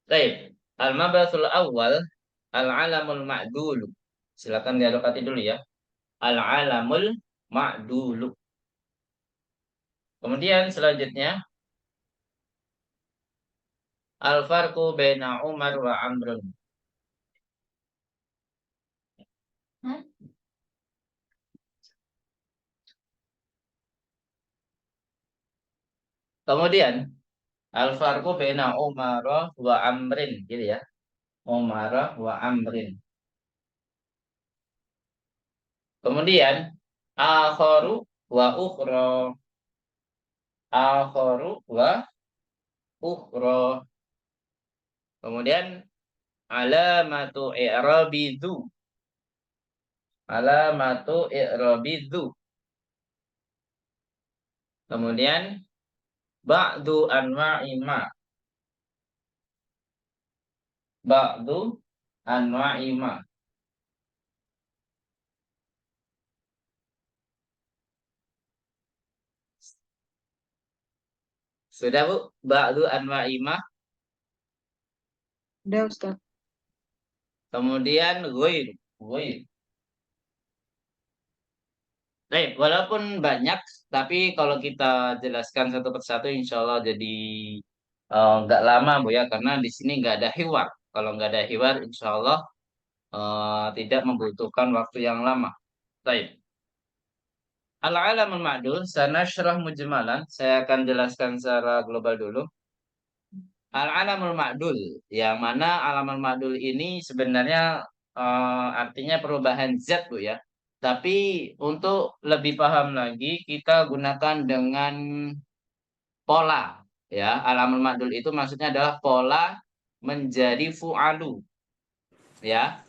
Baik. Al-mabasul awal al-alamul ma'dulu. Silakan dialokati dulu ya. Al-alamul ma'dulu. Kemudian selanjutnya al-farqu baina Umar wa Amrun. Kemudian al-farqu baina Umar wa Amrin gitu ya. Umar wa Amrin. Kemudian akharu wa ukhra. Akharu wa ukhra. Kemudian alamatu i'rabidu. Alamatu i'rabidu. Kemudian ba'du anwa'i ma. Ba'du anwa'i ma. Sudah Bu? Ba'du anwa'i ma. Udah, Ustaz. Kemudian ghair. Ghair. Baik, walaupun banyak, tapi kalau kita jelaskan satu persatu, insya Allah jadi nggak lama Bu ya, karena di sini nggak ada hiwar. Kalau nggak ada hiwar, insya Allah tidak membutuhkan waktu yang lama. Baik. Al-alamul ma'dul, sanasyrah mujmalan. Saya akan jelaskan secara global dulu. Al-alamul ma'dul, yang mana alamul ma'dul ini sebenarnya artinya perubahan zat Bu ya. Tapi untuk lebih paham lagi, kita gunakan dengan pola ya. Alamul ma'dul itu maksudnya adalah pola menjadi fu'alu ya.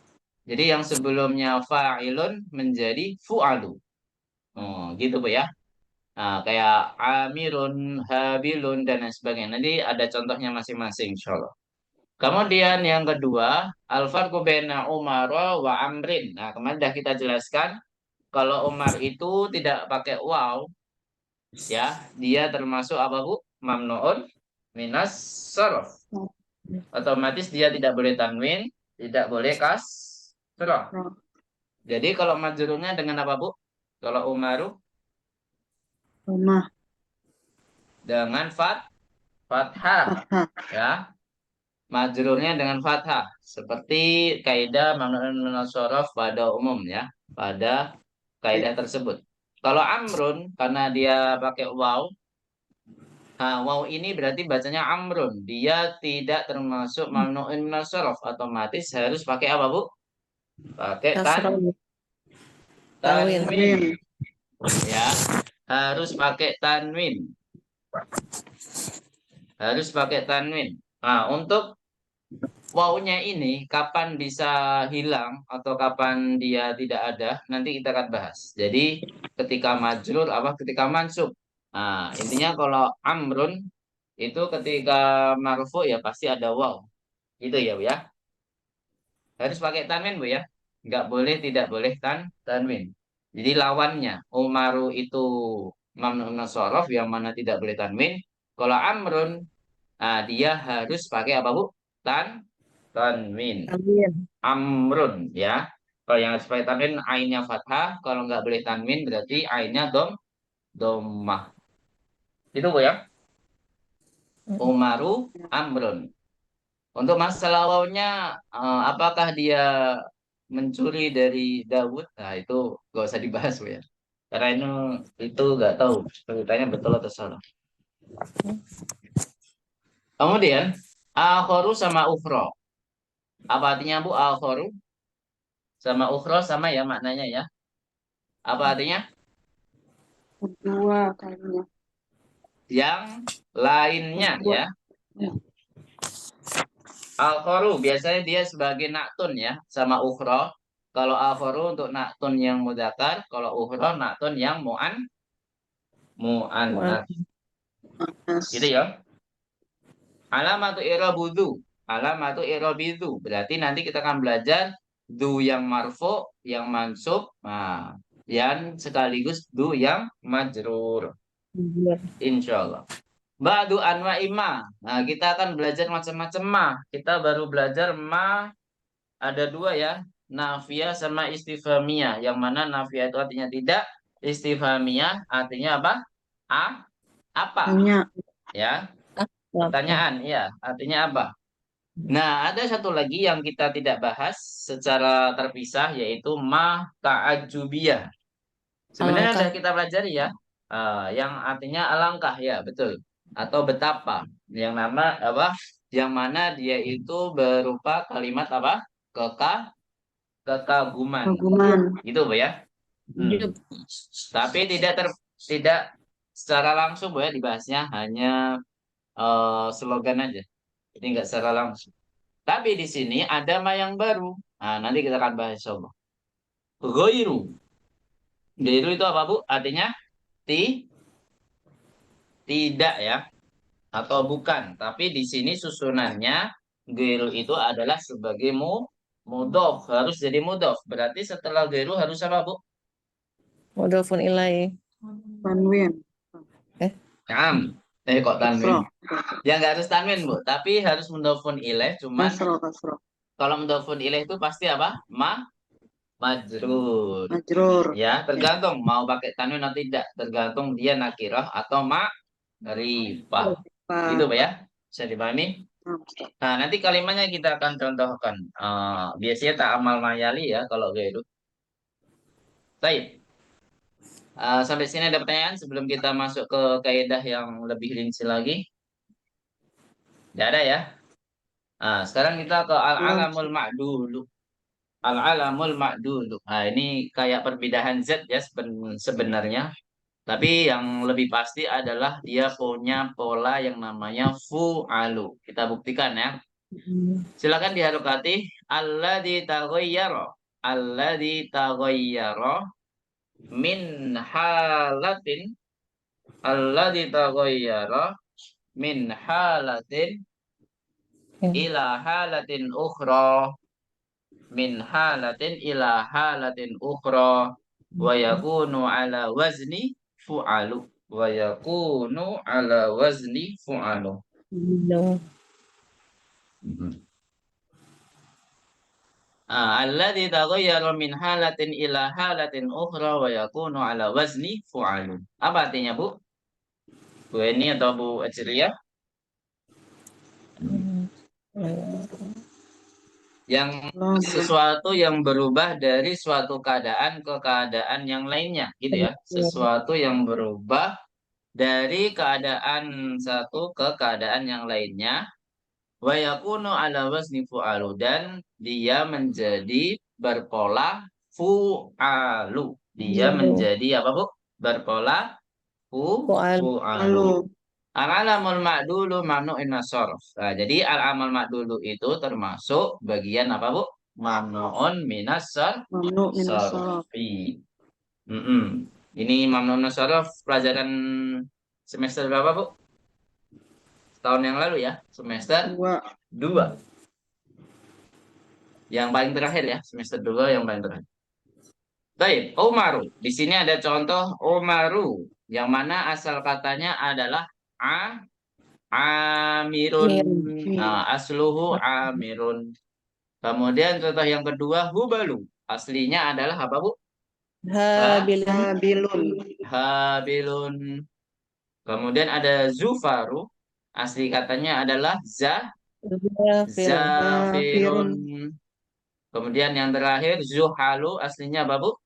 Jadi yang sebelumnya fa'ilun menjadi fu'alu. Oh, gitu Bu ya. Nah, kayak amirun, habilun dan lain sebagainya. Nanti ada contohnya masing-masing insyaallah. Kemudian yang kedua, al-farqu baina Umar wa Amrin. Nah, kemarin sudah kita jelaskan kalau Umar itu tidak pakai waw, ya, dia termasuk apa Bu? Mamnuun minas sorof. Otomatis dia tidak boleh tanwin, tidak boleh kasroh. Jadi kalau majrurnya dengan apa Bu? Kalau Umaru Rumah. dengan fathah, Fathah. ya. Majrurnya dengan fathah. Seperti kaidah mamnuun minas sorof pada umum ya. Pada kaidah tersebut. Kalau Amrun karena dia pakai waw, nah, waw ini berarti bacanya Amrun. Dia tidak termasuk mamnuun minas sorof. Otomatis harus pakai apa Bu? Pakai Kasrah. Tanwin. tanwin. Ya, harus pakai tanwin. Harus pakai tanwin. Nah, untuk wawunya ini kapan bisa hilang atau kapan dia tidak ada, nanti kita akan bahas. Jadi ketika majrur apa ketika mansub. Nah, intinya kalau amrun itu ketika marfu ya pasti ada waw. Gitu ya, Bu ya. Harus pakai tanwin, Bu ya. Nggak boleh tidak boleh tanwin. Jadi lawannya umaru itu mamnuun min shorof yang mana tidak boleh tanwin. Kalau amrun, nah, dia harus pakai apa Bu? Tanwin. Tanwin. Amrun ya. Kalau yang harus pakai tanwin ainnya fathah, kalau nggak boleh tanwin berarti ainnya domah. Itu Bu ya. Umaru amrun. Untuk masalah wawnya apakah dia mencuri dari Dawud? Nah, itu nggak usah dibahas Bu ya. Karena itu nggak tahu ceritanya betul atau salah. Kemudian akhoru sama ukhro. Apa artinya Bu akhoru sama ukhro sama ya maknanya ya? Apa artinya? Kedua kalinya. Yang lainnya Kedua. ya. Ya. Al-khoru biasanya dia sebagai naktun ya sama ukhro. Kalau al-khoru untuk naktun yang mudzakkar, kalau ukhro naktun yang mu'annas. Gitu Muannas. ya. Alamatu i'rabudu. Alamatu i'rabidu. Berarti nanti kita akan belajar du yang marfu, yang mansub, nah, yang sekaligus du yang majrur. Iya. Insyaallah. Ba'du anwa'i ma. Nah, kita akan belajar macam-macam ma. Kita baru belajar ma ada dua ya. Nafiyah sama istifhamiyah. Yang mana nafiyah itu artinya tidak. Istifhamiyah artinya apa? A, apa? Tanya. Ya, Apa? pertanyaan. Ya, artinya apa? Nah, ada satu lagi yang kita tidak bahas secara terpisah, yaitu ma ta'ajubiyah. Sebenarnya Alangkah. sudah kita pelajari ya, yang artinya alangkah ya betul, atau betapa, yang nama apa, yang mana dia itu berupa kalimat apa, keka kekaguman, Kaguman. gitu Bu ya. Hmm. Jub. Tapi tidak secara langsung Bu ya dibahasnya, hanya slogan aja, jadi nggak secara langsung. Tapi di sini ada ma yang baru. Nah, nanti kita akan bahas coba. Goiru. Goiru itu apa Bu? Artinya ti tidak ya, atau bukan. Tapi di sini susunannya gairu itu adalah sebagai mudhof, harus jadi mudhof. Berarti setelah gairu harus apa, Bu? Mudhofun ilaih. Tanwin. Naam. Kok tanwin? Kasroh. Ya nggak harus tanwin, Bu, tapi harus mudhofun ilaih. Cuman Kasroh. kalau mudhofun ilaih itu pasti apa? Majrur. Majrur. Ya, tergantung mau pakai tanwin atau tidak, tergantung dia nakirah atau ma'rifah. Gitu, Pak ya? Bisa dipahami? Nah, nanti kalimatnya kita akan contohkan. Biasanya tak amal mayali ya kalau gitu. Baik. Sampai sini ada pertanyaan sebelum kita masuk ke kaidah yang lebih rinci lagi? Tidak ada ya? Sekarang kita ke al-alamul ma'dulu. Al-alamul ma'dulu. Nah, ini kayak perbedaan Z ya sebenarnya. Tapi yang lebih pasti adalah dia punya pola yang namanya fu'alu. Kita buktikan ya. Silakan diharokati. Alladzi taghayyara. Alladzi taghayyara min halatin. Alladzi taghayyara min halatin ila halatin ukhra. Min halatin ila halatin ukhra. Wa yakunu ala wazni fu'alu. Wa yakunu ala wazni fu'alu. Alladzi taghayyara min halatin ila halatin ukhra wa yakunu ala wazni fu'alu. Apa artinya, Bu? Bu Eni atau Bu Ajriya? Yang sesuatu yang berubah dari suatu keadaan ke keadaan yang lainnya, gitu ya. Sesuatu yang berubah dari keadaan satu ke keadaan yang lainnya. Wa yakunu ala wazni fu'alu, dan dia menjadi berpola fu'alu. Dia menjadi apa, Bu? Berpola fu'alu. Al-alamul ma'dulu mamnu'in nasarf. Nah, jadi al-amal ma'dulu itu termasuk bagian apa, Bu? Mamnu'un minas Mamnu minas sarf. sarfi. Ini mamnu'un minas sarf pelajaran semester berapa, Bu? Tahun yang lalu ya, semester 2. Yang paling terakhir ya, semester 2 yang paling terakhir. Baik, Umaru. Di sini ada contoh Umaru, yang mana asal katanya adalah Amirun. Nah, asluhu Amirun. Kemudian contoh yang kedua Hubalu. Aslinya adalah apa, Bu? Habilun. Habilun. Kemudian ada Zufaru. Asli katanya adalah Zafirun. Kemudian yang terakhir Zuhalu. Aslinya apa, Bu?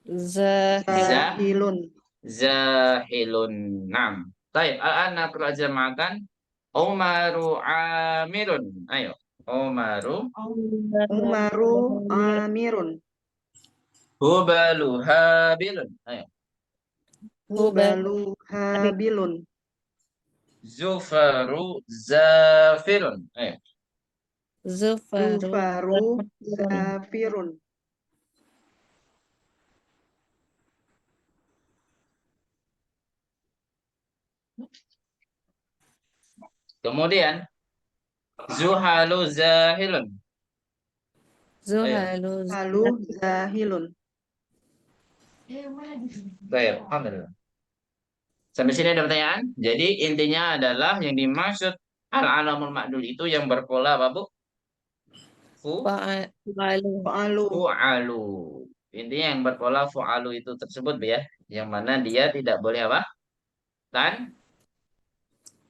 Zahilun. Zahilun. Nam. Baik, al-ana makan. Umaru Amirun. Ayo. Umaru Amirun. Hubalu Habilun. Ayo. Hubalu Habilun. Zufaru Zafirun. Ayo. Zufaru Zafirun. Kemudian Zuhalu Zahilun. Zuhalu Zahilun. Baik, alhamdulillah. Sampai sini ada pertanyaan? Jadi intinya adalah yang dimaksud al-alamul ma'dul itu yang berpola apa, Bu? Fa'alu. Fa'alu. Fu'alu. Intinya yang berpola fu'alu itu tersebut, Bu, ya. Yang mana dia tidak boleh apa?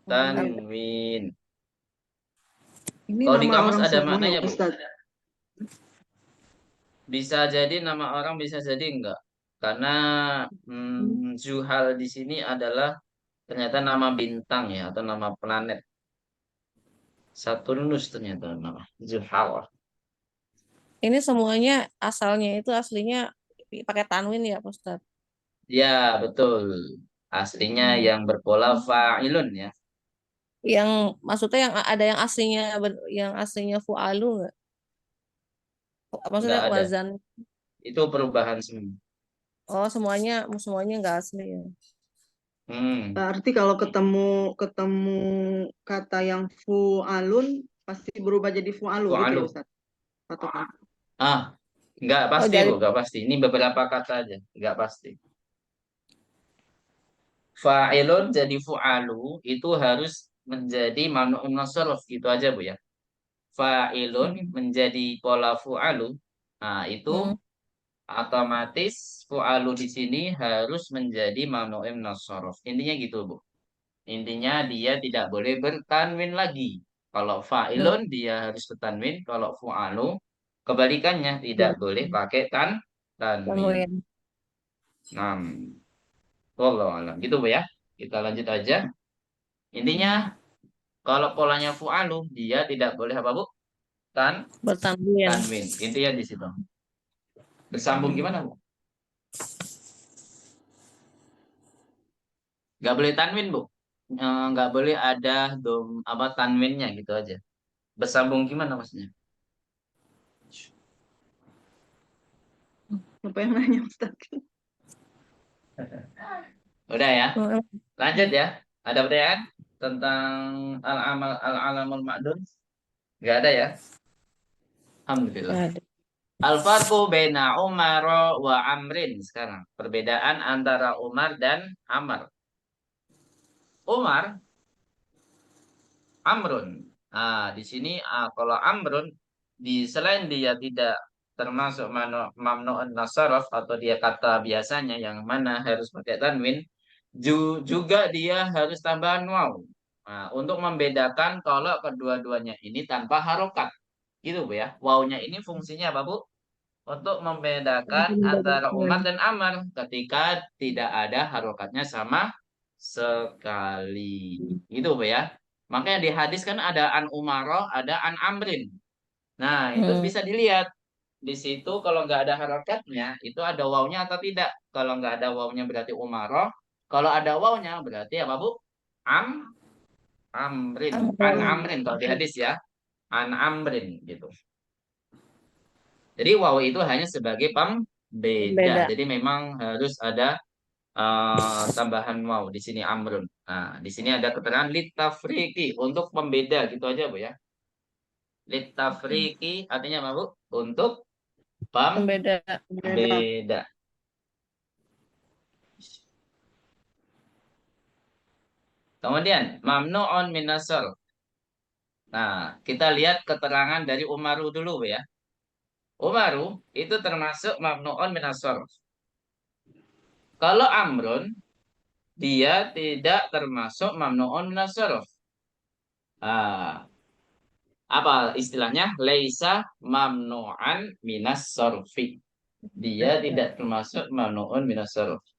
Tanwin. Ini Kalau di nama kamus orang ada semua ya, maknanya, Bu. Ustaz? Bisa jadi nama orang, bisa jadi enggak. Karena Zuhal di sini adalah ternyata nama bintang ya, atau nama planet. Saturnus ternyata nama Zuhal. Ini semuanya asalnya itu aslinya pakai tanwin ya, Pak Ustaz? Ya, betul. Aslinya Hmm. yang berpola fa'ilun ya. Yang maksudnya yang ada yang aslinya yang aslinya fu'alu nggak? Enggak Maksudnya ada. wazan. Itu perubahan semua. Oh, semuanya semuanya nggak asli ya. Hmm, Berarti kalau ketemu ketemu kata yang fu'alun pasti berubah jadi fu'alu gitu ya, fa'alu. Ustaz? Patokan. Ah, enggak Oh, pasti, Bu, dari enggak pasti. Ini beberapa kata aja, enggak pasti. Fa'ilun jadi fu'alu itu harus menjadi mamnu'un nasaruf gitu aja, Bu, ya. Fa'ilun menjadi pola fu'alu. Nah, itu Hmm, otomatis fu'alu di sini harus menjadi mamnu'un nasaruf. Intinya gitu, Bu. Intinya dia tidak boleh bertanwin lagi. Kalau hmm, fa'ilun dia harus bertanwin, kalau fu'alu kebalikannya tidak boleh pakai tanwin. tanwin. Nah, wallahu alam. Gitu, Bu, ya. Kita lanjut aja. Intinya kalau polanya fu'alu dia tidak boleh apa, Bu? Tan Bertanwin. tanwin. Intinya di situ. Bersambung gimana, Bu? Nggak boleh tanwin, Bu. Nggak boleh ada apa tanwinnya gitu aja. Bersambung gimana maksudnya? Apa yang nanya, Ustaz? Udah ya. Hmm, Lanjut ya. Ada pertanyaan tentang al-alamul ma'dud? Nggak ada ya? Alhamdulillah. nggak ada. Al-farqu baina Umar wa Amrin sekarang. Perbedaan antara Umar dan Amr. Umar, Amrun. Nah, di sini kalau Amrun selain dia tidak termasuk mamnu'un nasaraf atau dia kata biasanya yang mana harus pakai tanwin, juga dia harus tambahan waw. Nah, untuk membedakan kalau kedua-duanya ini tanpa harokat. Gitu, Bu, ya. Wawnya ini fungsinya apa, Bu? Untuk membedakan antara Umar dan Amr ketika tidak ada harokatnya sama sekali. Gitu, Bu, ya. Makanya di hadis kan ada an Umaroh, ada an Amrin. Nah, itu Hmm, bisa dilihat. Di situ kalau nggak ada harokatnya, itu ada wawnya atau tidak. Kalau nggak ada wawnya berarti Umaroh. Kalau ada wawnya berarti apa, Bu? Am Amrin. An Amrin. Amrin kalau di hadis ya. An Amrin gitu. Jadi waw itu hanya sebagai pembeda. Beda. Jadi memang harus ada tambahan waw di sini amrun. Nah, di sini ada keterangan litafriki untuk pembeda gitu aja, Bu, ya. Litafriki artinya apa, Bu? Untuk Pembeda. Beda. pembeda. Kemudian mamnu'un minasar. Nah, kita lihat keterangan dari Umaru dulu, Bu, ya. Umaru itu termasuk mamnu'un minasar. Kalau amrun dia tidak termasuk mamnu'un minasar. Ah, apa istilahnya? Laisa mamnu'an minas sorfi. Dia tidak termasuk mamnu'un minas sorfi.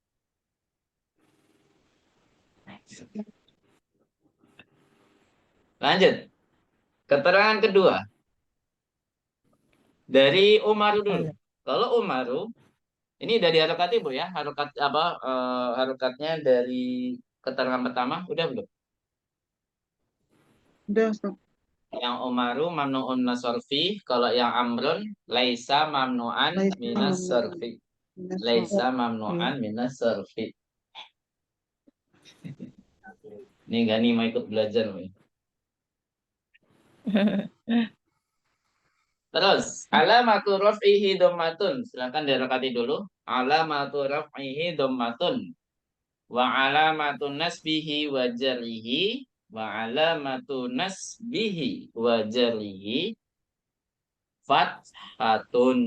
Lanjut. Keterangan kedua dari Umaru dulu. Kalau Umaru ini dari harokat Ibu, ya. Harokat apa? Harokatnya dari keterangan pertama udah belum? Udah, Ustaz. Yang Umaru mamnu'un nasorfi, kalau yang Amrun laisa mamnu'an Laisa minas mamnu'un sorfi. minas Laisa sharfi. mamnu'an minas sorfi. Ini gak nih mau ikut belajar, Wi. Terus, alamatu raf'ihi dhammatun. Silakan dirokati dulu. Alamatu raf'ihi dhammatun. wa alamatun nasbihi wa jarrihi wa alamatun nasbihi wa jarrihi fathatun.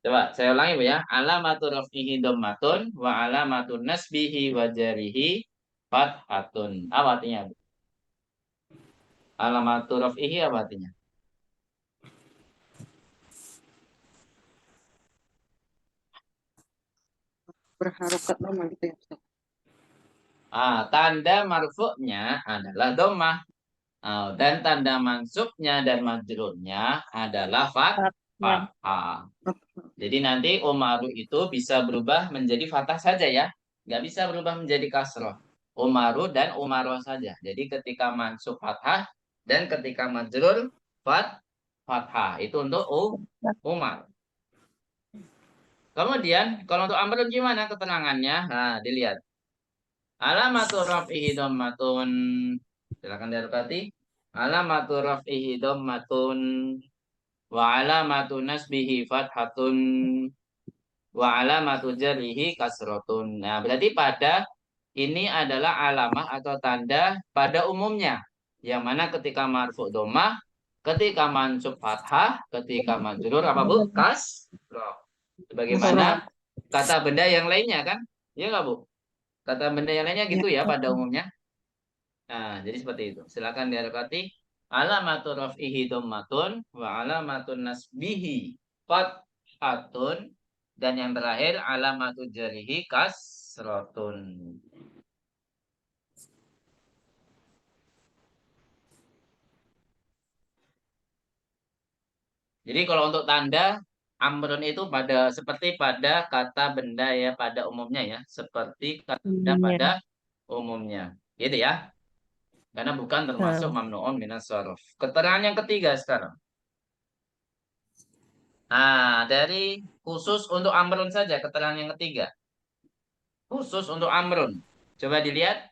Coba saya ulangi Bu ya. Alamatu raf'ihi dhammatun wa alamatun nasbihi wa jarrihi fathatun. Apa artinya Bu? Alamatu raf'ihi apa artinya? Berharokat lama gitu ya Ustaz. Tanda marfu'nya adalah dhammah. Dan tanda mansubnya dan majrurnya adalah Ya. fathah. Jadi nanti Umaru itu bisa berubah menjadi fathah saja ya. Nggak bisa berubah menjadi kasroh. Umaru dan Umaroh saja. Jadi ketika mansub fathah dan ketika majrur fathah. Itu untuk Umar. Kemudian kalau untuk Amrun gimana keterangannya? Nah, dilihat. Alamatu raf'ihi dhammatun. Silakan didapati. Alamatu raf'ihi dhammatun wa alamatu nasbihi fathatun wa alamatu jarrihi kasratun. Nah, berarti pada ini adalah alamah atau tanda pada umumnya. Yang mana ketika marfu dhammah, ketika mansub fathah, ketika majrur apa Bu? Kasrah. Sebagaimana Kasroh. kata benda yang lainnya kan? Iya nggak Bu? Kata benda yang lainnya Ya. gitu ya pada umumnya. Nah, jadi seperti itu. Silakan didapati alamatu raf'ihi dhammatun wa alamatun nasbihi fathatun dan yang terakhir alamatu jarihi kasrotun. Jadi kalau untuk tanda amrun itu seperti pada kata benda ya pada umumnya ya, seperti kata benda pada Iya. umumnya. Gitu ya. Karena bukan termasuk Nah, mamnu'un minas shorof. Keterangan yang ketiga sekarang. Dari khusus untuk amrun saja keterangan yang ketiga. Khusus untuk amrun. Coba dilihat.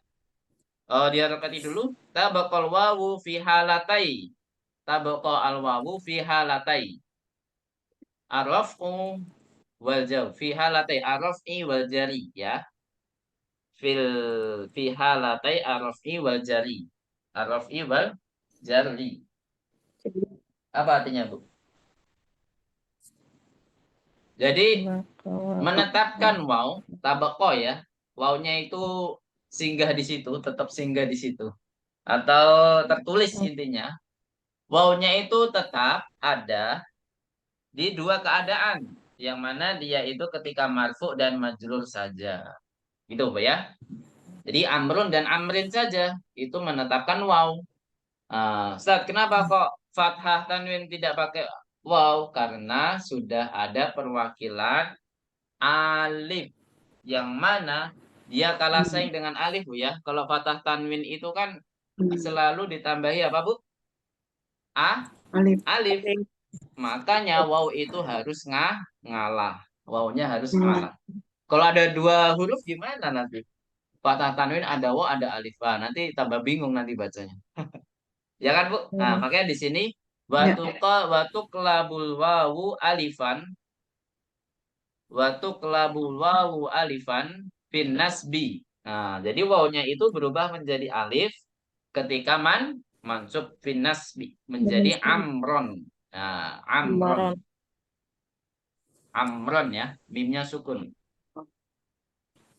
Dia rekati dulu. Tabaqal wawu fi halatai. Tabaqa al wawu fi halatai. Arraf'u wal jaw. Fi halatai arraf'i wal jari. Ya. Fi halatai arraf'i wal jari. Arraf'i wal jari. Apa artinya, Bu? Jadi menetapkan waw, tabaqo ya. Wawnya itu singgah di situ, tetap singgah di situ. Atau tertulis intinya. Wawnya itu tetap ada di dua keadaan. Yang mana dia itu ketika marfu dan majrur saja. Gitu Bu ya. Jadi amrun dan amrin saja itu menetapkan waw. Ustaz, kenapa kok fathah tanwin tidak pakai waw? Karena sudah ada perwakilan alif yang mana dia kalah saing dengan alif Bu ya. Kalau fathah tanwin itu kan selalu ditambahi apa Bu? Alif. Alif. Makanya waw itu harus ngalah. Wawnya harus ngalah. Kalau ada dua huruf gimana nanti? Fathah tanwin ada waw ada alif. Nanti tambah bingung nanti bacanya. Ya kan Bu? Makanya di sini Ya. watuklabul wawu alifan watuklabul wawu alifan fin nasbi. Jadi wawunya itu berubah menjadi alif ketika mansub fin nasbi menjadi amron. Amron. Baron. Amron ya, mimnya sukun.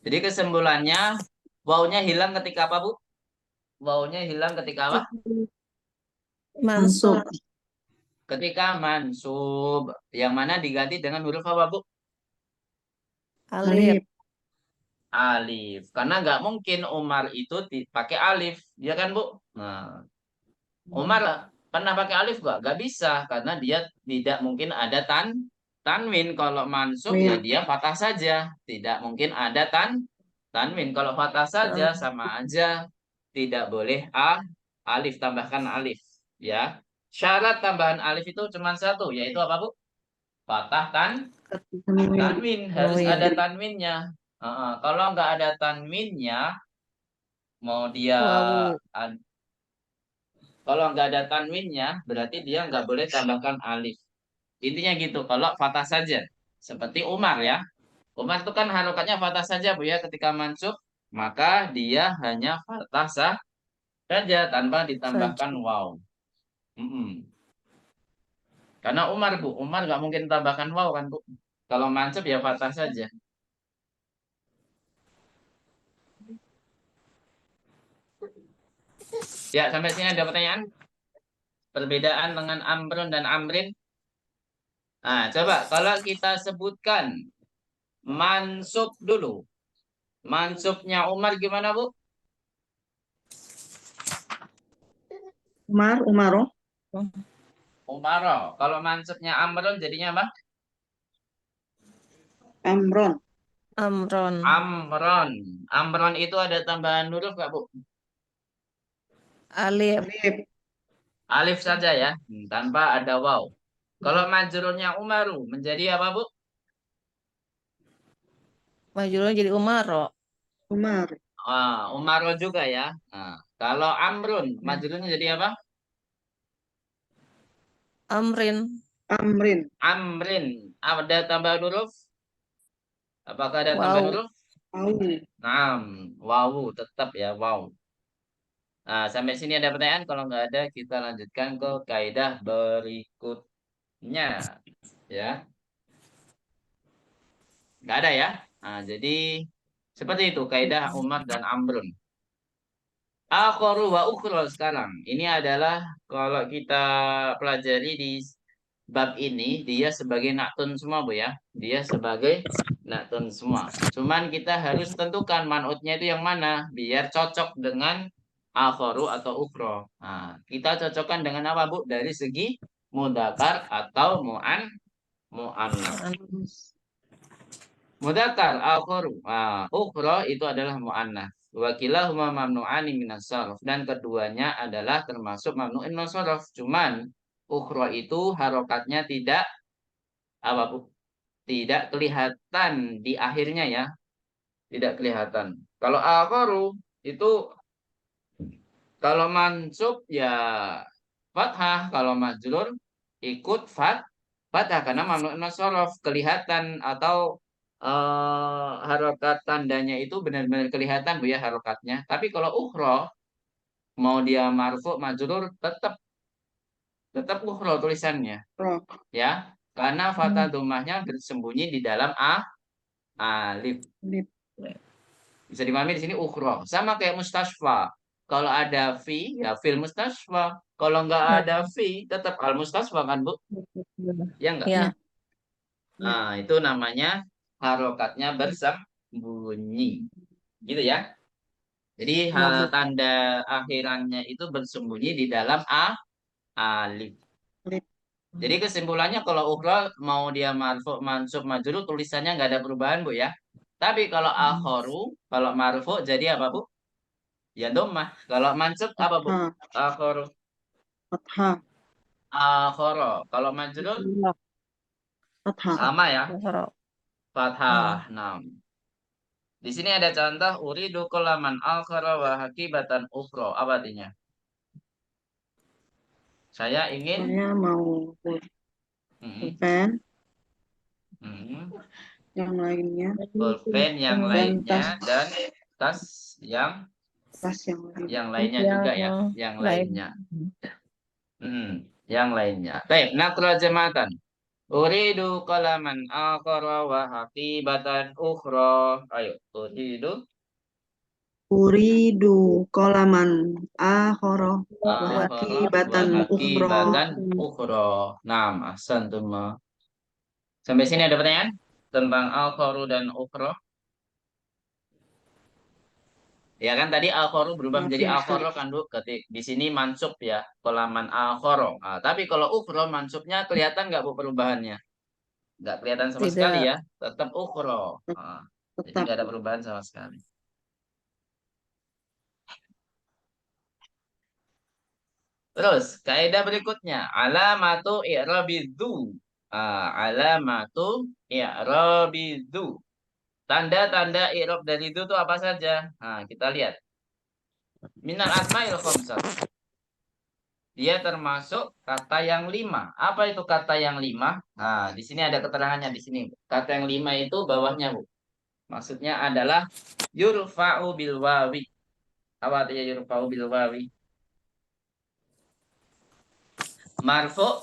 Jadi kesimpulannya wawunya hilang ketika apa, Bu? Wawunya hilang ketika apa? Mansub. Ketika mansub. Yang mana diganti dengan huruf apa, Bu? Alif. Alif. Karena nggak mungkin Umar itu pakai alif. Ya kan, Bu? Nah, Umar pernah pakai alif nggak? Nggak bisa. Karena dia tidak mungkin ada tanwin. Kalau mansub ya dia fathah saja. Tidak mungkin ada tanwin. Kalau fathah saja sama aja. Tidak boleh alif. Tambahkan alif. Ya. Syarat tambahan alif itu cuma satu. Yaitu apa, Bu? Fathah tanwin. Harus Oh iya. ada tanwinnya. Kalau nggak ada tanwinnya, mau dia Wawu. Kalau nggak ada tanwinnya, berarti dia nggak boleh tambahkan alif. Intinya gitu. Kalau fathah saja, seperti Umar ya. Umar itu kan harokatnya fathah saja Bu ya ketika mansub, maka dia hanya fathah saja tanpa ditambahkan Saja. waw. Mm-mm. Karena Umar Bu, Umar nggak mungkin tambahkan waw kan Bu. Kalau mansub ya fathah saja. Ya, sampai sini ada pertanyaan? Perbedaan dengan Amrun dan Amrin. Nah, coba kalau kita sebutkan mansub dulu. Mansubnya Umar gimana, Bu? Umaro, Umaro. Kalau mansubnya Amrun jadinya apa? Amron, Amron. Amron. Amron itu ada tambahan huruf nggak, Bu? Alif. Alif, Alif saja ya, tanpa ada waw. Kalau majrurnya Umaru menjadi apa, Bu? Majrurnya jadi Umaro. Umar, Umaro juga ya. Nah, kalau Amrun majrurnya jadi apa? Amrin. Amrin, Amrin. Ada tambahan huruf? Apakah ada tambahan Wow. huruf? Au, Nah, wawu tetap ya, wow. Nah, sampai sini ada pertanyaan. Kalau nggak ada, kita lanjutkan ke kaidah berikutnya. Ya, nggak ada ya. Nah, jadi seperti itu kaidah Umar dan Amrun. Akhoru wa ukhro sekarang. Ini adalah kalau kita pelajari di bab ini, dia sebagai naktun semua, Bu ya. Dia sebagai naktun semua. Cuman kita harus tentukan manutnya itu yang mana, biar cocok dengan akhoru atau ukhro. Nah, kita cocokkan dengan apa, Bu? Dari segi mudakar atau mu'annas. Mudakar akhoru. Nah, ukhro itu adalah mu'annas. Wakilahuma mamnu'ani minas sarf. Dan keduanya adalah termasuk mamnu'in minas sarf. Cuman ukhro itu harokatnya tidak apa Bu? Tidak kelihatan di akhirnya ya. Tidak kelihatan. Kalau akhoru itu kalau mansub ya fathah. Kalau majrur ikut fathah. Karena mamnu'in minas sarf. Kelihatan atau harokat tandanya itu benar-benar kelihatan Bu ya harokatnya. Tapi kalau ukhro mau dia marfu majrur tetap tetap ukhro tulisannya Ro, ya karena fathah dhammahnya bersembunyi di dalam alif. Alif, Bisa dimahami di sini ukhro. Sama kayak mustasfa. Kalau ada fi ya fil mustasfa. Kalau nggak Ya. ada fi tetap al mustasfa kan Bu? Ya enggak? Ya. Nah, itu namanya harokatnya bersembunyi. Gitu ya. Jadi Ya, Bu. tanda akhirannya itu bersembunyi di dalam alif. Alif, Jadi kesimpulannya kalau ukhra mau dia marfu, mansub, majrur tulisannya nggak ada perubahan Bu ya. Tapi kalau akhoru, kalau marfu jadi apa Bu? Ya dhammah. Kalau mansub apa Bu? Fathah, Akhoru. Fathah, Akhoro. Kalau majrur Fathah, Fathah, sama ya. Ukhro. Fathah. Nah, di sini ada contoh uridu kolaman akhara wa hakibatan ukhra. Apa artinya? Saya ingin saya mau mm, pulpen, mm, yang lainnya, pulpen yang dan lainnya dan tas yang tas yang lain. lainnya juga ya, yang lain. lainnya. Yang lainnya. Baik, nakra jematan. Uridu kalaman akhara wa hakibatan ukhra. Ayo, uridu Uridu kolaman akhara wa akhara wa hakibatan ukhra. hakibatan ukhra. Naam, ahsantum. Sampai sini ada pertanyaan tentang akharu dan ukhra? Ya kan tadi al-khoro berubah menjadi Maafin al-khoro Ustaz. kan Bu. Di sini mansub ya, kolaman al-khoro. Nah, tapi kalau ukhro mansubnya kelihatan nggak Bu perubahannya? Nggak kelihatan sama sekali Tidak. ya, tetap ukhro. Nah, jadi Tetap nggak ada perubahan sama sekali. Terus kaidah berikutnya, alamatu i'rabidu. Alamatu i'rabidu. Tanda-tanda i'rab dari itu tuh apa saja? Nah, kita lihat. Minal asma'il khamsah. dia termasuk kata yang 5. Apa itu kata yang 5? Nah, di sini ada keterangannya di sini. Kata yang 5 itu bawahnya, Bu. Maksudnya adalah yurfa'u bil wawi. Apa artinya yurfa'u bil wawi? Marfu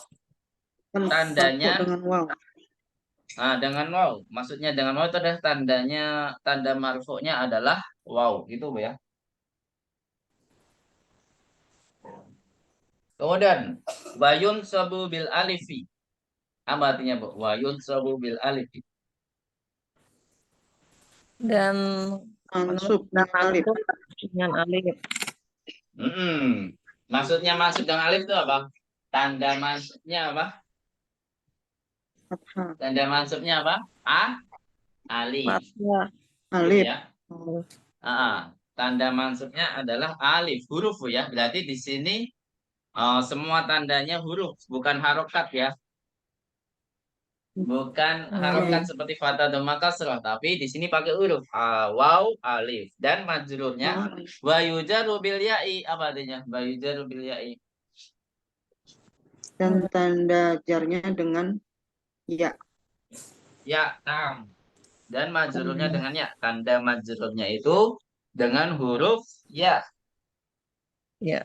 Marfu tandanya dengan waw. dengan waw. Maksudnya dengan waw itu adalah tanda marfu'nya adalah waw, gitu Bu ya. Kemudian wayun sabu bil alifi. Apa artinya, Bu? Wayun sabu bil alifi. Dan Mansub dengan alif. dengan alif. Maksudnya masuk dengan alif itu apa? Tanda masuknya apa? Fathah. Tanda masuknya apa? Alif. Fathah. Gitu Alif. ya. Tanda masuknya adalah alif, huruf ya. Berarti di sini semua tandanya huruf, bukan harokat ya. Bukan harokat seperti fathah dan kasrah, tapi di sini pakai huruf waw, alif, dan majrurnya wa yujaru bil ya'i. Apa artinya? Wa yujaru bil ya'i. Dan tanda jarnya dengan ya. Ya, tam. Dan majrurnya dengan ya. Tanda majrurnya itu dengan huruf ya. Ya.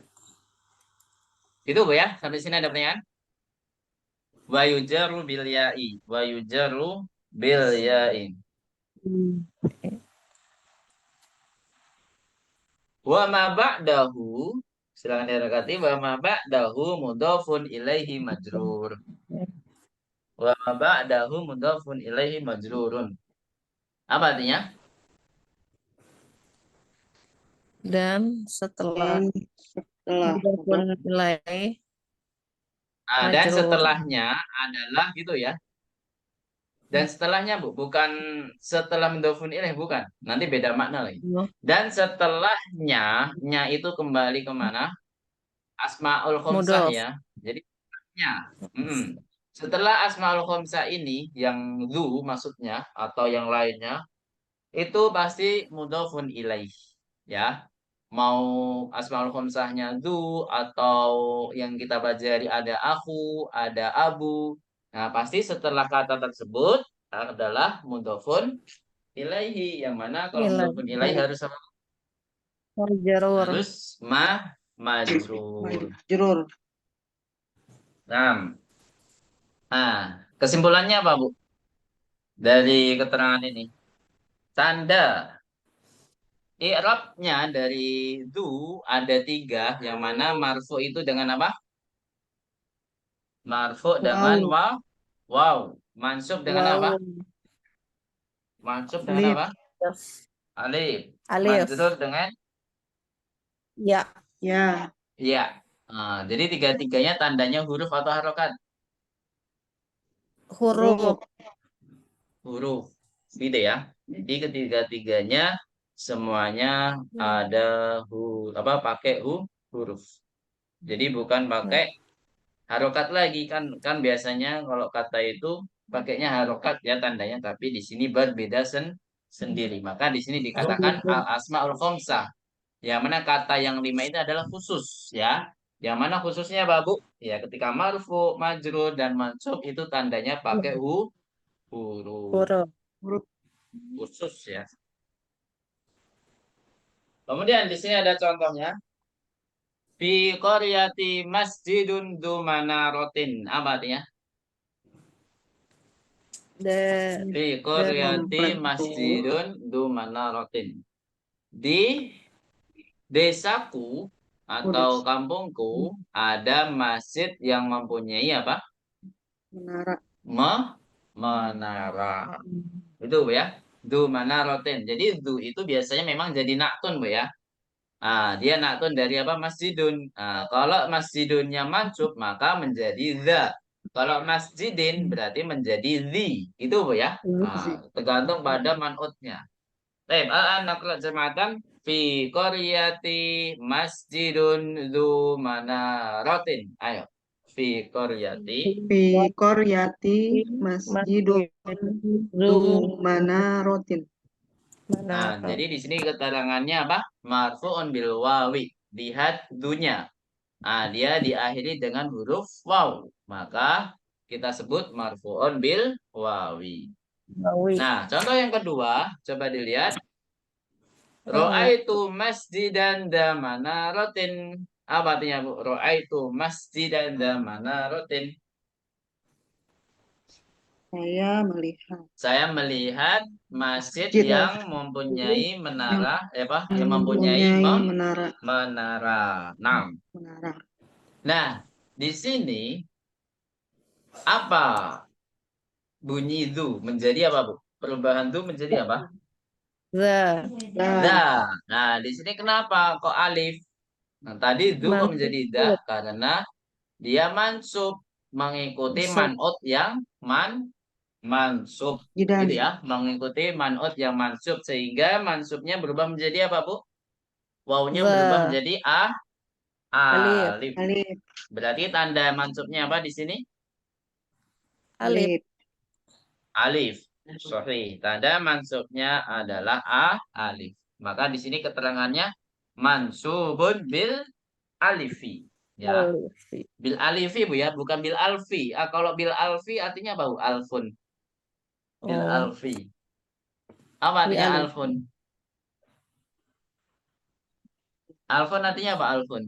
Itu Bu ya. Sampai sini ada pertanyaan? Wa yujaru bil ya'i. Wa yujaru bil ya'i. Wa ma ba'dahu, silakan didekati, wa ma ba'dahu mudhafun ilaihi majrur. Wa ma ba'dahu mudhafun ilaihi majrurun. Apa artinya? Dan setelah Setelah nilai Dan majrur. setelahnya adalah gitu ya. Dan setelahnya Bu, bukan setelah mudhafun ilaih, bukan. Nanti beda makna lagi. Dan setelahnya, nya itu kembali kemana? Asmaul khomsah Mudhaf. ya. Jadi nya. Setelah asmaul khomsah ini, yang zu maksudnya atau yang lainnya, itu pasti mudhafun ilaih ya. Mau asmaul khomsahnya zu atau yang kita pelajari ada aku, ada abu. Nah, pasti setelah kata tersebut adalah mudhafun ilaihi, yang mana kalau mudhafun ilaihi harus apa? Majrur. Harus majrur. Majrur. Nah, kesimpulannya apa, Bu? Dari keterangan ini. Tanda i'rabnya dari du ada 3, yang mana marfu itu dengan apa? Marfu dengan wow. Mansub dengan apa? Mansub dengan apa? Alif. Majrur dengan ya. Ya. Jadi 3-3-nya tandanya huruf atau harokat? Huruf. Gitu ya. Jadi ketiga-tiganya semuanya ada pakai huruf. Jadi bukan pakai harokat lagi, kan biasanya kalau kata itu pakainya harokat ya tandanya, tapi di sini berbeda sendiri. Maka di sini dikatakan al asmaul khomsah, yang mana kata yang 5 itu adalah khusus ya. Yang mana khususnya Babu? Ya, ketika marfu, majrur, dan mansub itu tandanya pakai huruf khusus ya. Kemudian di sini ada contohnya. Fi qaryati masjidun du manarotin. Apa artinya? Fi qaryati masjidun du manarotin. Di desaku atau kampungku ada masjid yang mempunyai apa? Menara. Itu Bu ya. Du manarotin. Jadi du itu biasanya memang jadi naktun Bu ya. Dia naktun dari apa? Masjidun. Kalau masjidunnya mansub maka menjadi the. Kalau masjidin berarti menjadi the. Itu Bu ya. Tergantung pada man'utnya. Baik, nakla jematan fi qaryati masjidun du manaratin. Ayo. Fi qaryati masjidun du manarotin. jadi di sini keterangannya apa? Marfu'un bil wawi. Lihat dunya. Dia diakhiri dengan huruf waw. Maka kita sebut marfu'un bil wawi. Wawi. Nah, contoh yang kedua, coba dilihat. Oh, Ro'aitu masjidan damanarotin. Apa artinya, Bu? Ro'aitu masjidan damanarotin. Saya melihat Saya melihat masjid masjid yang mempunyai yang menara, yang mempunyai mempunyai menara. menara. Nah, Menara. nah, di sini apa bunyi itu menjadi apa, Bu? Perubahan itu menjadi apa? the Dah. Nah, di sini kenapa kok alif? Nah, tadi itu kok menjadi dah mansub. karena dia mansub mengikuti Mansub. man'ut yang mansub. Jidan. Gitu ya, mengikuti man'ut yang mansub sehingga mansubnya berubah menjadi apa, Bu? Wawunya berubah The menjadi alif. alif. Alif. Berarti tanda mansubnya apa di sini? Alif. Alif. Alif. Sahih. Tanda mansubnya adalah alif. Maka di sini keterangannya mansubun bil alifi. Ya, Alif. bil alifi, Bu, ya, bukan bil alfi. Kalau bil alfi artinya apa, Bu? Alfun. Bil Oh, alfi. Apa bi artinya alif. alfun? Alfun artinya apa, alfun?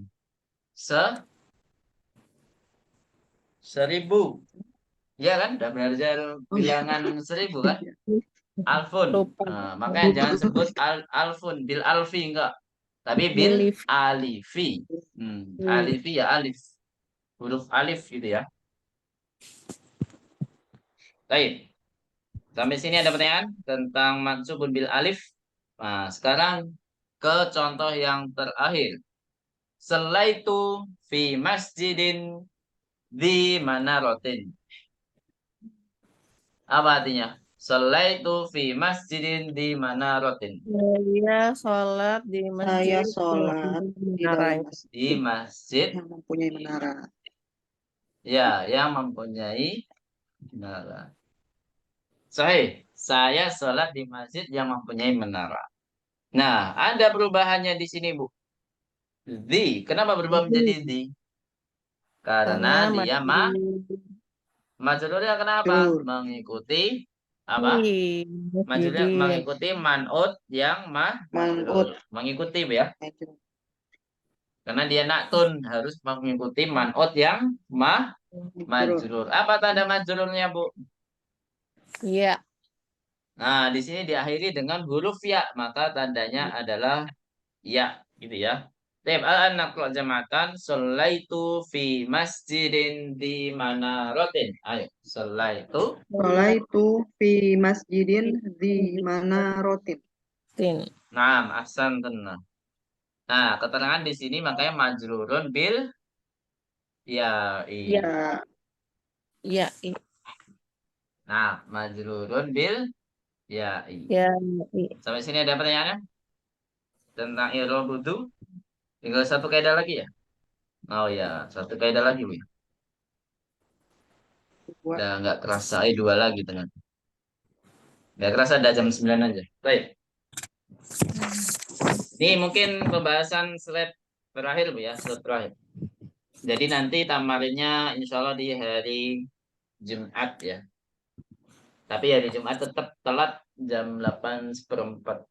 Seribu. Ya kan? Udah belajar Oh, iya. bilangan 1000 kan? Alfun. Lupa. Nah, makanya jangan sebut alfun, bil alfi enggak. Tapi bil Alif. alifi. Alifi ya alif. Huruf alif gitu ya. Baik. Sampai sini ada pertanyaan tentang mansubun bil alif. Nah, sekarang ke contoh yang terakhir. Selaitu fi masjidin di manarotin. Apa artinya? Selaitu fi masjidin di manarotin. Saya sholat di Saya masjid sholat di menara. dalam Di masjid masjid yang mempunyai menara. ya yang mempunyai menara. Saya sholat di masjid yang mempunyai menara. Nah, ada perubahannya di sini, Bu. Kenapa berubah menjadi di? Karena Karena dia masjid majrurnya kenapa? Jurur. Mengikuti apa? Majrurnya masjidin. mengikuti man'ut yang majrur. Man'ut. Mengikuti, Bu, ya. Karena dia naktun harus mengikuti man'ut yang Jurur. majrur. Apa tanda majrurnya, Bu? Iya. Nah, di sini diakhiri dengan huruf ya, maka tandanya adalah ya, gitu ya. Baik, al-naqlu jamatan sallaitu fi masjidin di manaratin. Ayo, sallaitu. Sholaitu fi masjidin di manarotin. Tin. Ahsan tenang. Nah, keterangan di sini makanya majrurun bil ya. Ya. Ya. Nah, majrurun bil ya. Ya. Sampai sini ada pertanyaannya tentang i'rab wudu? Tinggal satu kaidah lagi ya? Oh ya, satu kaidah lagi, Bu. Dua. Udah nggak kerasa, dua lagi dengan. Nggak kerasa ada jam 9 aja. Baik. Ini mungkin pembahasan slide terakhir, Bu, ya, slide terakhir. Jadi nanti tamarinnya insya Allah di hari Jumat ya. Tapi hari Jumat tetap telat jam 8:04.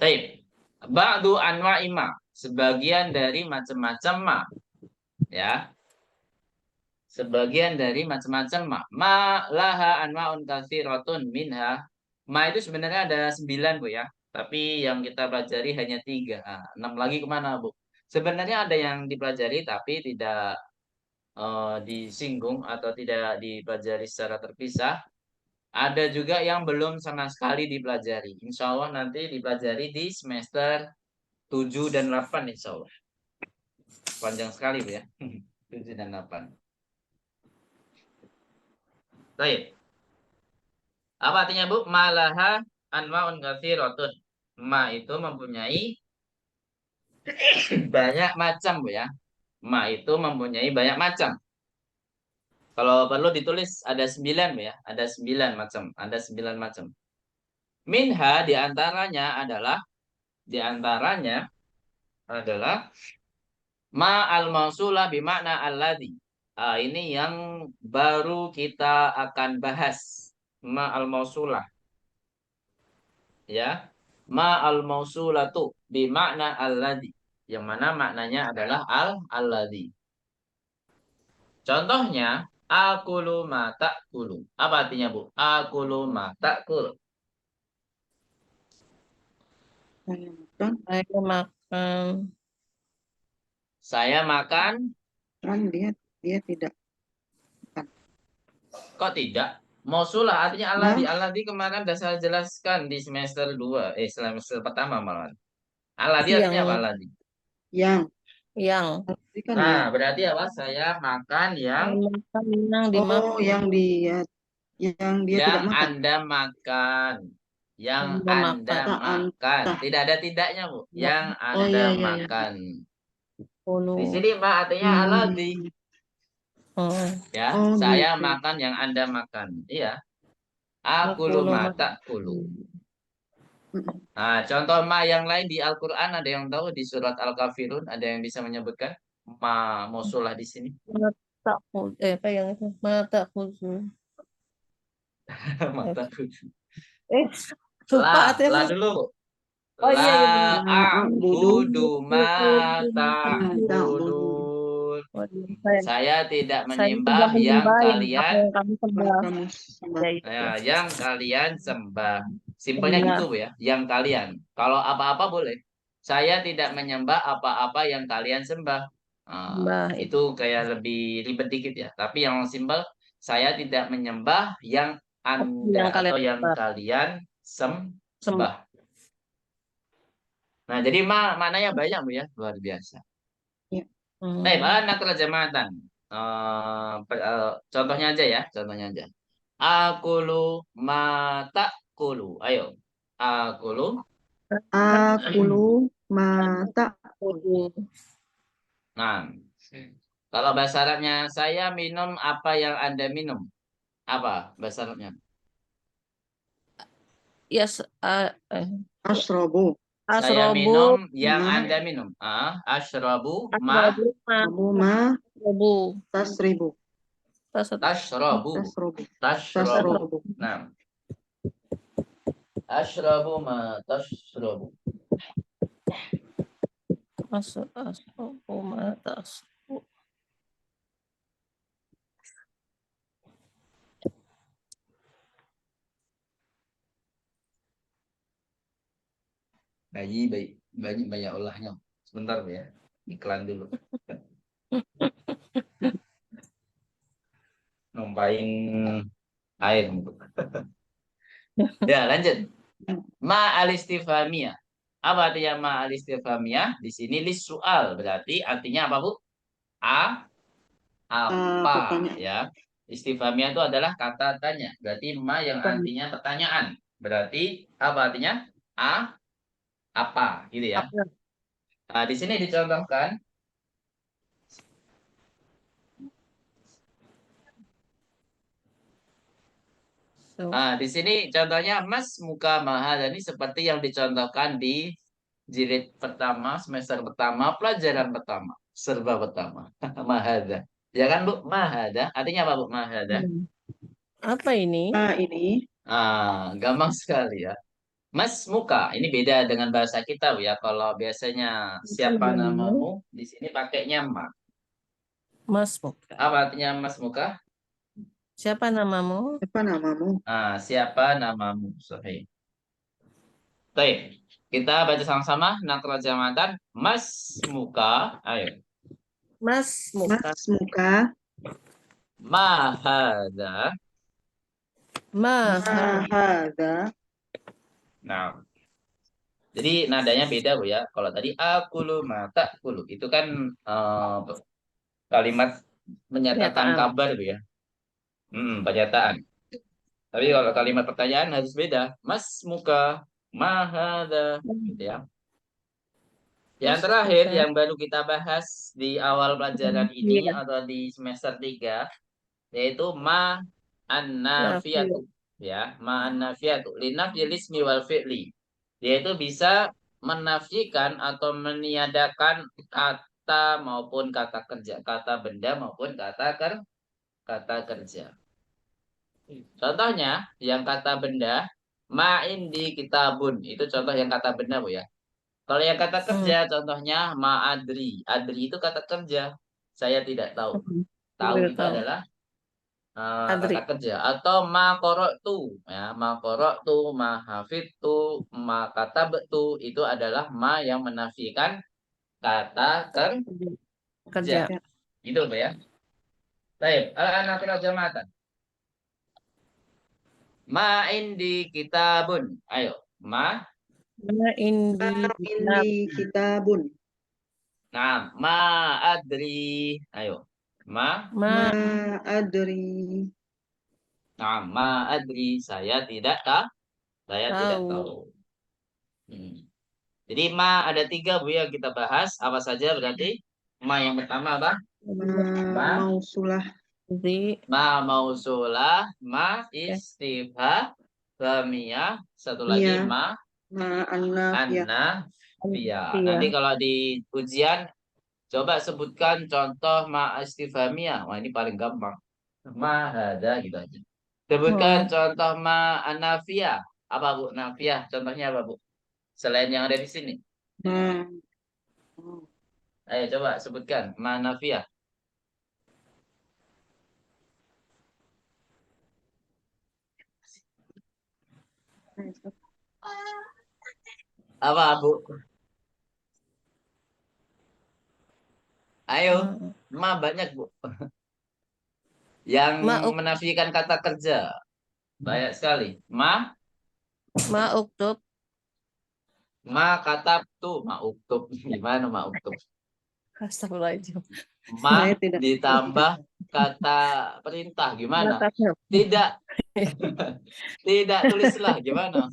Baik. Ba'du anwa ima. Sebagian dari macam-macam ma. Ya. Sebagian dari macam-macam ma. Ma laha anwa'un katsiratun minha. Ma itu sebenarnya ada 9, Bu, ya. Tapi yang kita pelajari hanya 3. Nah, 6 lagi kemana, Bu? Sebenarnya ada yang dipelajari tapi tidak disinggung atau tidak dipelajari secara terpisah. Ada juga yang belum sama sekali dipelajari. Insya Allah nanti dipelajari di semester 7 dan 8 insya Allah. Panjang sekali, Bu, ya. 7 dan 8. Baik. Apa artinya, Bu? Malaha anwa'un katsiratun. Ma itu mempunyai banyak macam, Bu, ya. Ma itu mempunyai banyak macam. Kalau perlu ditulis ada 9, Bu, ya. Ada 9 macam. Ada 9 macam. Minha diantaranya adalah Ma al-mausulah bimakna alladhi. Ini yang baru kita akan bahas. Ma al-mausulah. Ya. Ma al-mausulatu bimakna alladhi. Yang mana maknanya adalah alladhi. Contohnya, akulu ma ta'kulu. Apa artinya, Bu? Akulu ma ta'kul. Saya makan. Saya makan. Saya makan. Kan dia tidak makan. Kok tidak? Mausulah artinya Nah, alladhi. Alladhi kemarin sudah saya jelaskan di semester 2. Semester pertama malah. Alladhi artinya apa Yang. alladhi? Yang. Tadi kan Nah, yang. berarti apa? Saya makan yang Saya makan yang dimakan. Oh, yang dia tidak makan. Anda makan. Yang Anda Anda makan. makan. Tidak ada tidaknya, Bu. Yang Oh, Anda iya, iya, iya. makan. Kulu. Di sini Mbak artinya alladhi. Oh. Ya, Oh, saya gitu. makan yang Anda makan. Iya. Akulu Akulu ma makan. ta'kulu. Nah, contoh ma yang lain di Al-Quran ada yang tahu di surat Al-Kafirun ada yang bisa menyebutkan ma mausulah di sini? Mata apa yang itu? Mata khusus. Mata kudu. Lupa artinya. La dulu. Oh iya, iya La benar. a'budu ma ta'budun. Oh, iya. Saya tidak Saya menyembah tidak yang menyembah apa kalian yang kamu sembah. Kamu sembah. Ya, itu. yang kalian sembah. Simpelnya Sembah. gitu Bu, ya, yang kalian. Kalau apa-apa boleh. Saya tidak menyembah apa-apa yang kalian sembah. Sembah itu. Itu kayak lebih ribet dikit ya. Tapi yang simpel, saya tidak menyembah yang Anda Yang kalian atau yang sembah. kalian Sembah. sembah. Nah, jadi maknanya banyak Bu ya, luar biasa. Ya. Baik, nakal jamatan. Contohnya aja ya, contohnya aja. Akulu mata kulu. Ayo. Akulu. Akulu mata. Kudu. Nah, kalau bahasa Arabnya saya minum apa yang Anda minum? Apa bahasa Arabnya? Ya, Asrobu. Saya asrobu. minum yang Ma. Anda minum. Ashrabu Asrobu. Asrobu ma. Asrobu. Tasribu. tashrabu. Tasrobu. Tashrabu. Tasrobu. Nah. Ashrabu ma tashrabu. Asrobu mata. Banyak banyak olahnya. Sebentar ya. Iklan dulu. Numpain air. Ya, lanjut. Ma alistifhamiyah. Apa artinya ma alistifhamiyah? Di sini lis soal. Berarti artinya apa, Bu? Apa Pertanyaan. ya? Istifhamiyah itu adalah kata tanya. Berarti ma yang artinya pertanyaan. Berarti apa artinya? Apa gitu ya. Apa? Nah, di sini dicontohkan Nah, di sini contohnya Mas Muka Mahadani seperti yang dicontohkan di jilid pertama, semester pertama, pelajaran pertama, serba pertama. Mahada. Ya kan, Bu? Mahada. Artinya apa, Bu? Mahada. Apa ini? Ini. Gampang sekali ya. Mas Muka. Ini beda dengan bahasa kita, Bu ya. Kalau biasanya siapa namamu, di sini pakainya ma. Mas Muka. Apa artinya Mas Muka? Siapa namamu? Siapa namamu? Siapa namamu? Sahih. Baik, kita baca sama-sama nakra jamatan Mas Muka. Ayo. Mas Muka. Mas Muka. Mahada. Mahada. Nah, jadi nadanya beda Bu ya. Kalau tadi akulu mata kulu itu kan kalimat menyatakan Pernyataan. kabar Bu ya. Pernyataan. Tapi kalau kalimat pertanyaan harus beda. Mas Muka, mahada, gitu ya. Yang terakhir yang baru kita bahas di awal pelajaran ini atau di semester 3 yaitu ma an-nafiyatu ya, ma an-nafiyatu linafyil ismi wal fi'li. Yaitu bisa menafikan atau meniadakan kata maupun kata kerja, kata benda maupun kata kerja. Contohnya yang kata benda, ma indi kitabun, itu contoh yang kata benda Bu ya. Kalau yang kata kerja contohnya ma adri. Adri itu kata kerja. Saya tidak tahu. Tahu Tidak itu tahu. adalah Adri. kata kerja, atau ma qara'tu ya, ma qara'tu, ma hafidtu, ma katabtu, itu adalah ma yang menafikan kata kerja. Kerja. Gitu Bu ya. Baik, anak jamatan. Ma indi kitabun. Ayo, ma. Ma indi kitab. Indi kitabun. Nah, ma adri. Ayo. Ma. Ma adri. Nah, ma adri. Saya tidak tahu. Saya tidak tahu. tahu. Hmm. Jadi ma ada 3 Bu yang kita bahas. Apa saja berarti? Ma yang pertama apa? Ma Mausulah. Di Ma mausulah, ma istifhamiyah, satu lagi Iya. ma An-nafiyah. annafiyah. Iya. Nanti kalau di ujian coba sebutkan contoh ma istifhamiyah. Wah, ini paling gampang. Ma hada gitu aja. Sebutkan contoh ma annafiyah. Apa Bu? Nafiyah contohnya apa Bu? Selain yang ada di sini. Ma. Ayo coba sebutkan ma nafiyah. Apa Bu? Ayo, ma banyak Bu. Yang menafikan kata kerja. Banyak sekali. Ma uktub. Ma katabtu. Ma uktub. Gimana ma uktub? Astagfirullahaladzim. Ma ditambah kata perintah. Gimana? Tidak. Tidak tulislah. Gimana?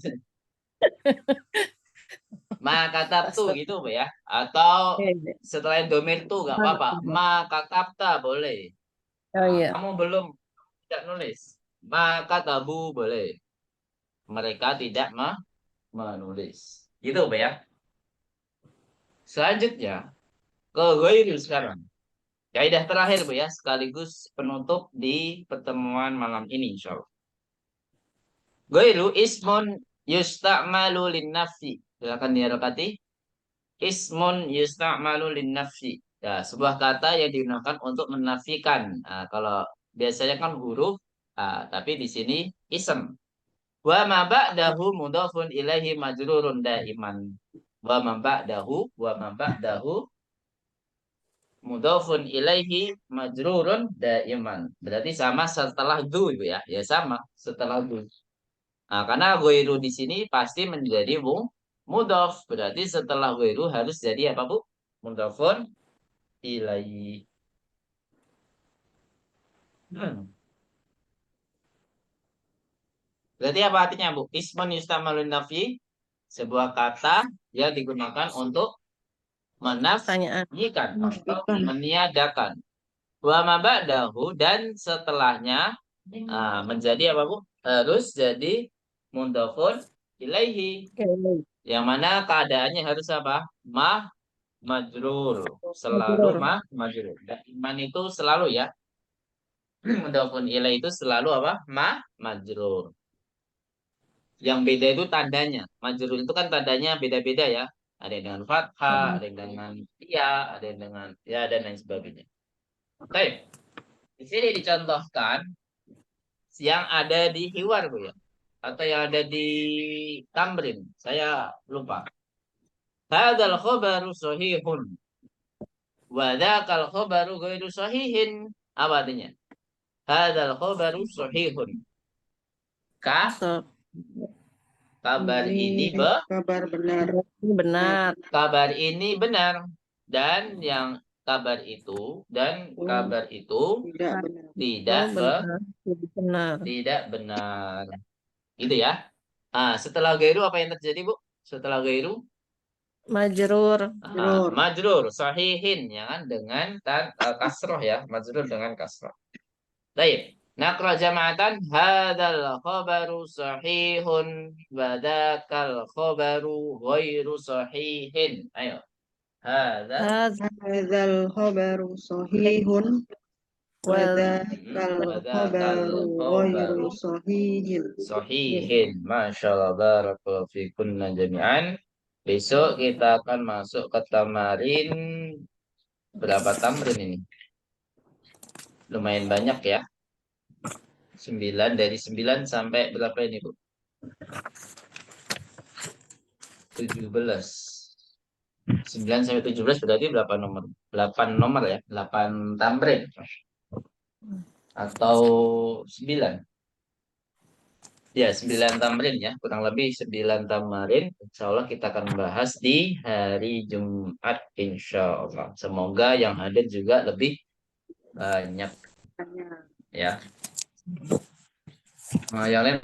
Ma katabtu gitu Bu ya. Atau setelah domir tu nggak apa-apa. Ma katabta boleh. Oh iya. Kamu belum tidak nulis. Ma katabu boleh. Mereka tidak menulis. Gitu Bu ya. Selanjutnya ke ghairu sekarang. Kaidah terakhir Bu ya, sekaligus penutup di pertemuan malam ini insyaallah. Ghairu ismun yusta'malu linnafsi. Silakan diharokati. Ismun yusta'malu linnafsi. Ya, sebuah kata yang digunakan untuk menafikan. Nah, kalau biasanya kan huruf, tapi di sini ism. Wa ma ba'dahu mudhafun ilaihi majrurun daiman. Wa ma ba'dahu mudhafun ilaihi majrurun daiman. Berarti sama setelah du Ibu ya. Ya sama setelah du. Nah, karena ghairu di sini pasti menjadi mudhaf. Berarti setelah ghairu harus jadi apa Bu? Mudhafun ilaihi. Berarti apa artinya Bu? Ismun yustamalun nafi, sebuah kata yang digunakan untuk menafikan atau meniadakan. Wa ma ba'dahu, dan setelahnya menjadi apa Bu? Harus jadi mudhafun ilaihi. Yang mana keadaannya harus apa? Majrur. Selalu majrur. Dan iman itu selalu ya. Mudhafun ilaihi itu selalu apa? Majrur. Yang beda itu tandanya. Majrur itu kan tandanya beda-beda ya. Ada yang dengan fathah, ada yang dengan iya, ada yang dengan ya, dan lain sebagainya. Baik. Di sini dicontohkan yang ada di hiwar Bu ya. Atau yang ada di tamrin. Saya lupa. Hadzal khabaru sahihun. Wa dzakal khabaru ghairu sahihin. Apa artinya? Hadzal khabaru sahihun. Kabar ini kabar benar. Benar. Kabar ini benar. Dan yang kabar itu tidak benar. Gitu ya. Setelah gairu apa yang terjadi Bu? Setelah gairu Majrur. majrur sahihin ya kan, dengan kasroh ya, majrur dengan kasroh. Baik. Naqra jama'atan hadzal khabaru sahihun wa dzakal khabaru ghairu sahihin. Ayo. Hadza Hadza Hadzal khabaru sahihun wa wal dzakal wadzakal khabaru khabaru ghairu sahihin. sahihin. Masya Allah, barakallahu fikunna jami'an. Besok kita akan masuk ke tamarin. Berapa tamrin ini? Lumayan banyak ya. 9, dari 9 sampai berapa ini, Bu? 17. 9 sampai 17 berarti berapa nomor? 8 nomor ya, 8 tamrin. Atau 9. Ya, 9 tamrin ya, kurang lebih 9 tamarin. Insya Allah kita akan bahas di hari Jumat, insya Allah. Semoga yang hadir juga lebih banyak ya. Yang lain